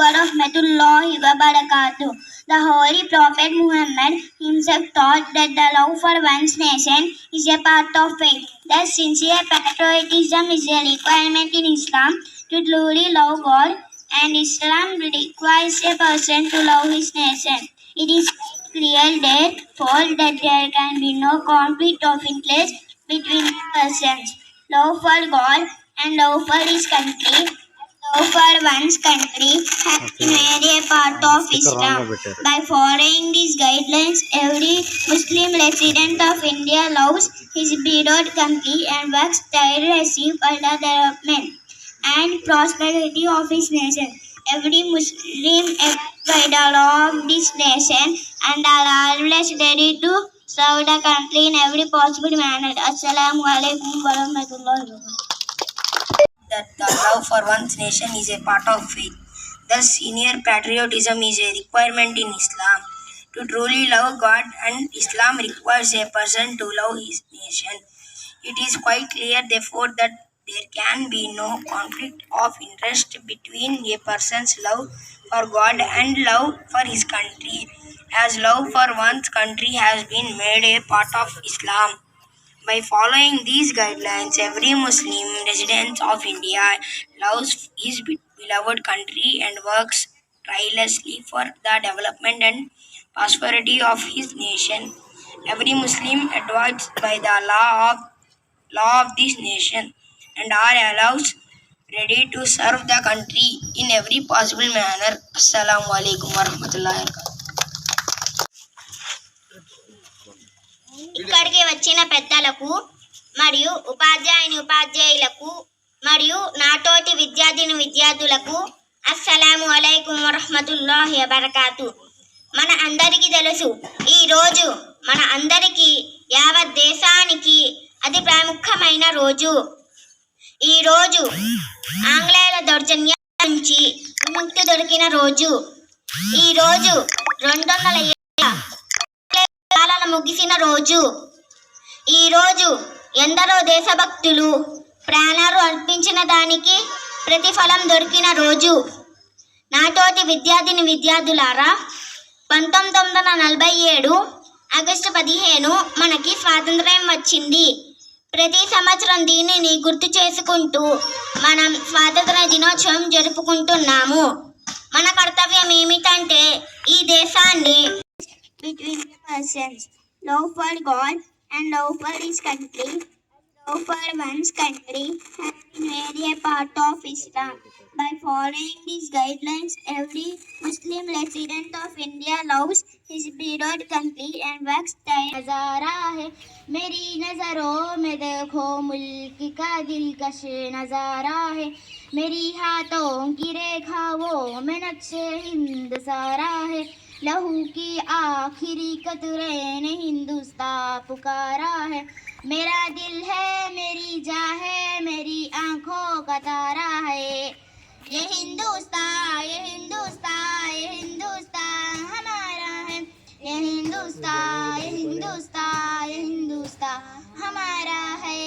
warahmatullahi wabarakatuh. The Holy Prophet Muhammad himself taught that the love for one's nation is a part of faith. Thus, sincere patriotism is a requirement in Islam to truly love God, and Islam requires a person to love his nation. It is clear, therefore, that there can be no conflict of interest between persons. Love for God and love for his country, love for one's country has been made a part of Islam. By following these guidelines, every Muslim resident of India loves his beloved country and works tirelessly for the development and prosperity of his nation. Every Muslim abides by the law of this nation and are always ready to serve the country in every possible manner. Assalamu alaikum warahmatullahi wabarakatuh. That the love for one's nation is a part of faith. Thus, senior patriotism is a requirement in Islam. To truly love God and Islam requires a person to love his nation. It is quite clear, therefore, that there can be no conflict of interest between a person's love for God and love for his country, as love for one's country has been made a part of Islam. By following these guidelines, every Muslim resident of India loves his beloved country and works tirelessly for the development and prosperity of his nation. Every Muslim abides by the law of this nation and are always ready to serve the country in every possible manner. Assalamu alaikum warahmatullahi wabarakatuh. ఇక్కడికి వచ్చిన పెద్దలకు మరియు ఉపాధ్యాయులకు మరియు నాతోటి విద్యార్థులకు అస్సలాము అలైకుం వరహ్మతుల్లాహి వబరకాతు. మన అందరికీ తెలుసు, ఈరోజు మన అందరికీ యావత్ దేశానికి అతి ప్రాముఖ్యమైన రోజు. ఈరోజు ఆంగ్లేయుల దౌర్జన్యం నుంచి విముక్తి దొరికిన రోజు. ఈరోజు 200 ఏళ్ల కాలం ముగిసిన రోజు. ఈరోజు ఎందరో దేశభక్తులు ప్రాణాలు అర్పించిన దానికి ప్రతిఫలం దొరికిన రోజు. నాతోటి విద్యార్థులారా, 1947 ఆగస్టు 15 మనకి స్వాతంత్ర్యం వచ్చింది. ప్రతి సంవత్సరం దీనిని గుర్తు చేసుకుంటూ మనం స్వాతంత్ర దినోత్సవం జరుపుకుంటున్నాము. మన కర్తవ్యం ఏమిటంటే ఈ దేశాన్ని between the persons, love for God and love for his country, love for one's country has been made a part of Islam. By following these guidelines, every Muslim resident of India loves his beloved country and works नजारा है मेरी नजरों में, देखो मुल्क का दिलकश नजारा है. मेरी हाथों की रेखाओं में नक्शे हिंद सारा है. लहू की आखिरी कतरे ने हिंदुस्तान पुकारा है. मेरा दिल है, मेरी जान है, मेरी आंखों का तारा है. ये हिंदुस्तान, ये हिंदुस्तान, ये हिंदुस्तान हमारा है. ये हिंदुस्तान, ये हिंदुस्तान, ये हिंदुस्तान हमारा है.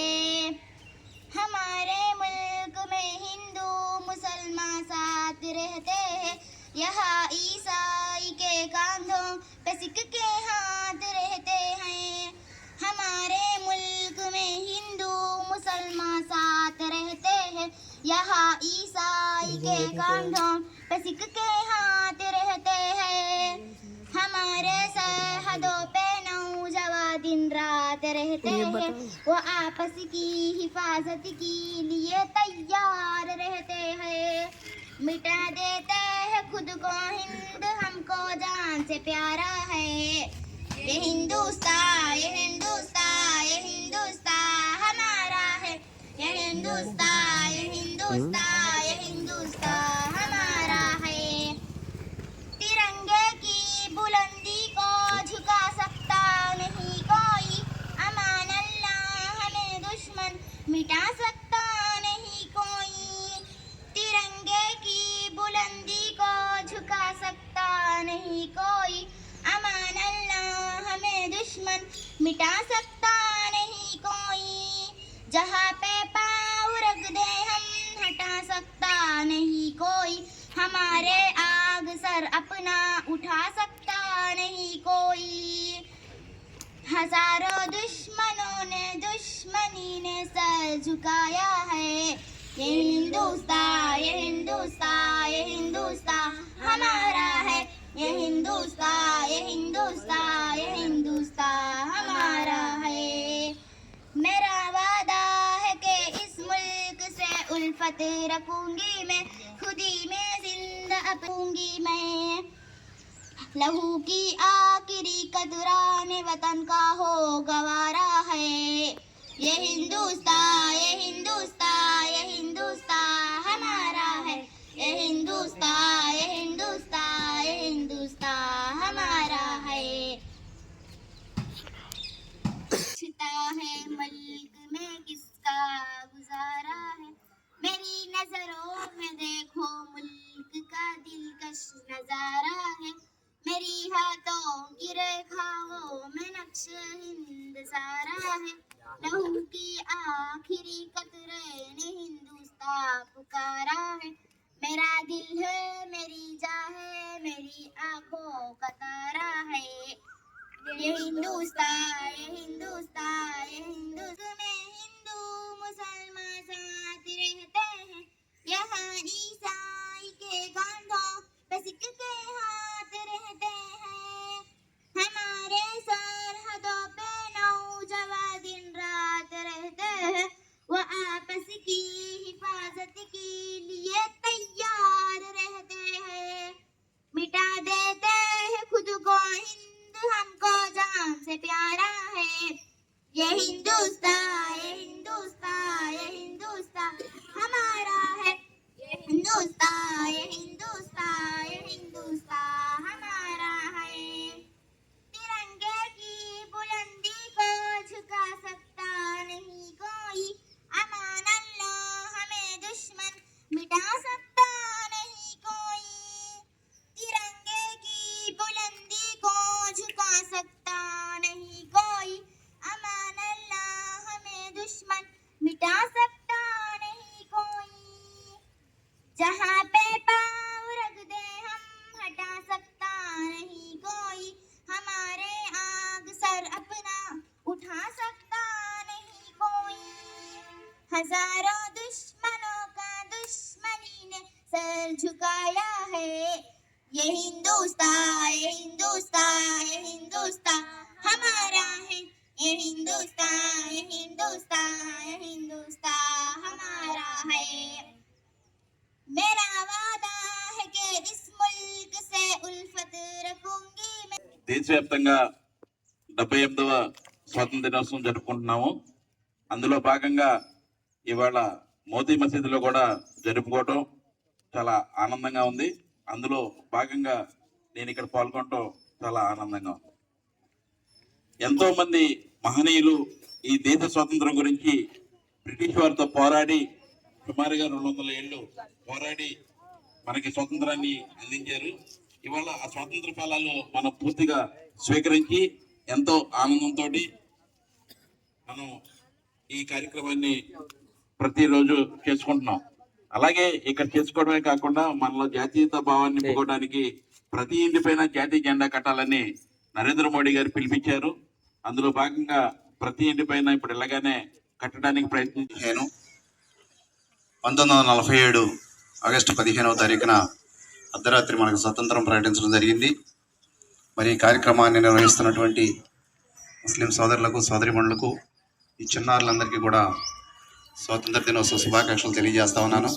हमारे मुल्क में हिंदू मुसलमान साथ रहते हैं. यहाँ ईसाई के कांधों पे सिख के हाथ रहते हैं. हमारे मुल्क में हिंदू मुसलमान साथ रहते हैं. यहाँ ईसाई के कांधों पे सिख के हाथ रहते हैं. हमारे सरहदों पे नौजवान दिन रात रहते हैं. वो आपस की हिफाजत के लिए तैयार रहते हैं. मिटा देते हैं खुद को हिंद, हमको जान से प्यारा है. ये हिंदुस्तान, ये हिंदुस्तान, ये हिंदुस्तान हमारा है. ये हिंदुस्तान, ये हिंदुस्तान, ये हिंदुस्तान हमारा है. तिरंगे की बुलंदी को झुका सकता नहीं कोई. अमान अल्लाह हमें दुश्मन मिटा सकता नहीं कोई. तिरंगे की बुलंदी को झुका सकता नहीं कोई. अमान अल्लाह हमें दुश्मन मिटा सकता नहीं कोई. जहाँ पे पाँव रख दे हम हटा सकता नहीं कोई. हमारे आग सर अपना उठा सकता नहीं कोई, हजारों दुश्मनों ने दुश्मनी ने सर झुकाया है। ये हिंदुस्तान ये हिंदुस्तान ये हिंदुस्तान हमारा है। ये हिंदुस्तान ये हिंदुस्तान ये हिंदुस्तान हमारा है। मेरा वादा है कि इस मुल्क से उल्फत रखूंगी मैं, खुदी में जिंदा अपूंगी मैं। लहू की आखिरी कतराने वतन का हो गवारा है। ये हिंदुस्तान ये हिंदुस्तान ये हिंदुस्तान हमारा है। ये हिंदुस्तान ये हिंदुस्तान ये हिंदुस्तान हमारा है। पूछता है मुल्क में किसका गुजारा है, मेरी नजरों में देखो मुल्क का दिलकश नजारा है। मेरी हाथों की रेखाओं में नक्श हिंद सारा है। लहू की आखिरी कतरे ने हिंदुस्तान पुकारा है। मेरा दिल है मेरी जान है मेरी आंखों का तारा है। ये हिंदुस्तान ये हिंदुस्तान ये हिंदुस्तान में हिंदू मुसलमान साथ रहते हैं। यहाँ ईसाई के कंधों पे सिख के हाथ रहते हैं। हमारे सरहदों पे नौजवान दिन रात रहते हैं। वो आपस की हिफाजत के लिए तैयार रहते हैं। मिटा देते हैं खुद को हिंद हमको जान से प्यारा है। ये हिंदुस्तान ये हिंदुस्तान ये हिंदुस्तान हमारा है। ये हिंदुस्तान ये हिंदुस्तान ये हिंदुस्तान हमारा है। तिरंगे की बुलंदी को झुका सकता नहीं कोई, अमान अल्लाह हमें दुश्मन मिटा सकता नहीं कोई। तिरंगे की बुलंदी को झुका सकता नहीं कोई, अमान अल्लाह हमें दुश्मन मिटा सकता नहीं कोई। जहाँ पे पाँव रख दे हम हटा सकता नहीं कोई, हमारे आग सर अपना उठा सकता नहीं कोई। हजारों दुश्मनों का दुश्मनी ने सर झुकाया है। ये हिंदुस्तान ये हिंदुस्तान ये हिंदुस्तान हमारा है। ये हिंदुस्तान ये हिंदुस्तान ये हिंदुस्तान हमारा है। मेरा वादा है कि इस मुल्क से उल्फत रखूंगी मैं। దేశవ్యాప్తంగా 78వ స్వాతంత్ర దినోత్సవం జరుపుకుంటున్నాము. అందులో భాగంగా ఇవాళ మోతీ మసీదులో కూడా జరుపుకోవటం చాలా ఆనందంగా ఉంది. అందులో భాగంగా నేను ఇక్కడ పాల్గొనటం చాలా ఆనందంగా ఉంది. ఎంతో మంది మహనీయులు ఈ దేశ స్వాతంత్రం గురించి బ్రిటిష్ వారితో పోరాడి సుమారుగా 200 ఏళ్ళు పోరాడి మనకి స్వాతంత్రాన్ని అందించారు. ఇవాళ ఆ స్వాతంత్ర ఫలాలు మనం పూర్తిగా స్వీకరించి ఎంతో ఆనందంతో మనం ఈ కార్యక్రమాన్ని ప్రతిరోజు చేసుకుంటున్నాం. అలాగే ఇక్కడ చేసుకోవడమే కాకుండా మనలో జాతీయత భావాన్ని నింపుకోవడానికి ప్రతి ఇంటి పైన జాతీయ జెండా కట్టాలని నరేంద్ర మోడీ గారు పిలిపించారు. అందులో భాగంగా ప్రతి ఇంటి పైన ఇప్పుడు ఇలాగానే కట్టడానికి ప్రయత్నించాను. 1947 ఆగస్టు 15వ తారీఖున అర్ధరాత్రి మనకు స్వతంత్రం ప్రకటించడం జరిగింది. మరి ఈ కార్యక్రమాన్ని నిర్వహిస్తున్నటువంటి ముస్లిం సోదరులకు సోదరిమణులకు ఈ చిన్నారులందరికీ కూడా స్వాతంత్ర దినోత్సవ శుభాకాంక్షలు తెలియజేస్తా ఉన్నాను.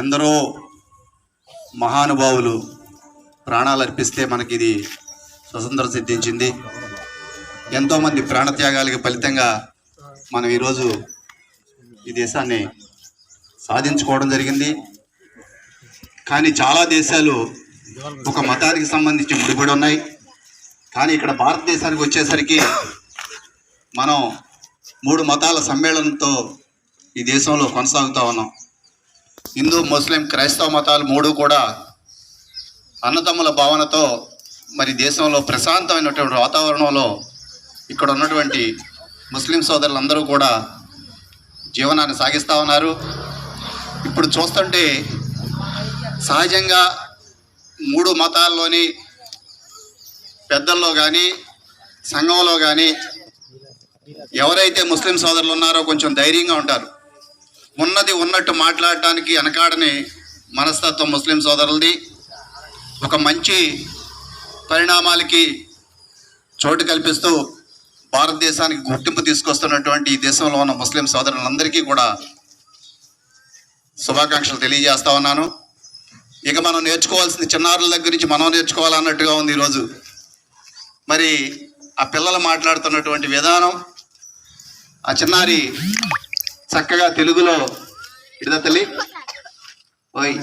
ఎందరో మహానుభావులు ప్రాణాలు అర్పిస్తే మనకి ఇది స్వతంత్రం సిద్ధించింది. ఎంతోమంది ప్రాణత్యాగాలకి ఫలితంగా మనం ఈరోజు ఈ దేశాన్ని సాధించుకోవడం జరిగింది. కానీ చాలా దేశాలు ఒక మతానికి సంబంధించి ముడిపడి ఉన్నాయి. కానీ ఇక్కడ భారతదేశానికి వచ్చేసరికి మనం 3 మతాల సమ్మేళనంతో ఈ దేశంలో కొనసాగుతూ ఉన్నాం. హిందూ ముస్లిం క్రైస్తవ మతాలు 3 కూడా అన్నదమ్ముల భావనతో మరి దేశంలో ప్రశాంతమైనటువంటి వాతావరణంలో ఇక్కడ ఉన్నటువంటి ముస్లిం సోదరులందరూ కూడా జీవనాన్ని సాగిస్తూ ఉన్నారు. ఇప్పుడు చూస్తుంటే సహజంగా 3 మతాల్లోని పెద్దల్లో కానీ సంఘంలో కానీ ఎవరైతే ముస్లిం సోదరులు ఉన్నారో కొంచెం ధైర్యంగా ఉంటారు. ఉన్నది ఉన్నట్టు మాట్లాడటానికి వెనకాడని మనస్తత్వం ముస్లిం సోదరులది. ఒక మంచి పరిణామాలకి చోటు కల్పిస్తూ భారతదేశానికి గుర్తింపు తీసుకొస్తున్నటువంటి ఈ దేశంలో ఉన్న ముస్లిం సోదరులందరికీ కూడా శుభాకాంక్షలు తెలియజేస్తా ఉన్నాను. ఇక మనం నేర్చుకోవాల్సింది చిన్నారుల దగ్గర నుంచి మనం నేర్చుకోవాలన్నట్టుగా ఉంది ఈరోజు. మరి ఆ పిల్లలు మాట్లాడుతున్నటువంటి విధానం, ఆ చిన్నారి చక్కగా తెలుగులో ఇదా తల్లి ఓయ్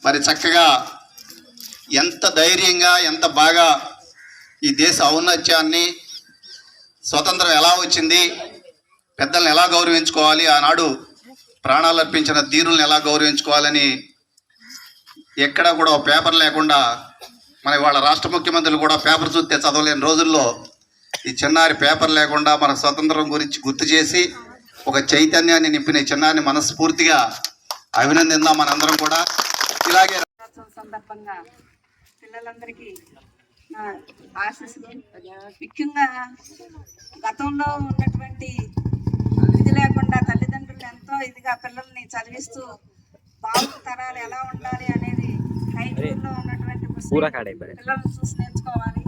మరి చక్కగా ఎంత ధైర్యంగా ఎంత బాగా ఈ దేశ ఔన్నత్యాన్ని, స్వతంత్రం ఎలా వచ్చింది, పెద్దల్ని ఎలా గౌరవించుకోవాలి, ఆనాడు ప్రాణాలు అర్పించిన ధీరులను ఎలా గౌరవించుకోవాలని ఎక్కడా కూడా పేపర్ లేకుండా, మన వాళ్ళ రాష్ట్ర ముఖ్యమంత్రులు కూడా పేపర్ చూస్తే చదవలేని రోజుల్లో ఈ చిన్నారి పేపర్ లేకుండా మన స్వతంత్రం గురించి గుర్తు చేసి ఒక చైతన్యాన్ని నింపిన ఈ చిన్నారిని మనస్ఫూర్తిగా అభినందిద్దాం మనందరం కూడా. ఇలాగే సందర్భంగా పిల్లలందరికీ నా ఆశీస్సులు. ముఖ్యంగా గతంలో ఉన్నటువంటి ఇది లేకుండా తల్లిదండ్రులు ఎంతో ఇదిగా పిల్లల్ని చదివిస్తూ బాబు తరాలు ఎలా ఉండాలి అనేది హైదరాబాద్లో ఉన్నటువంటి పిల్లల్ని చూసి నేర్చుకోవాలి.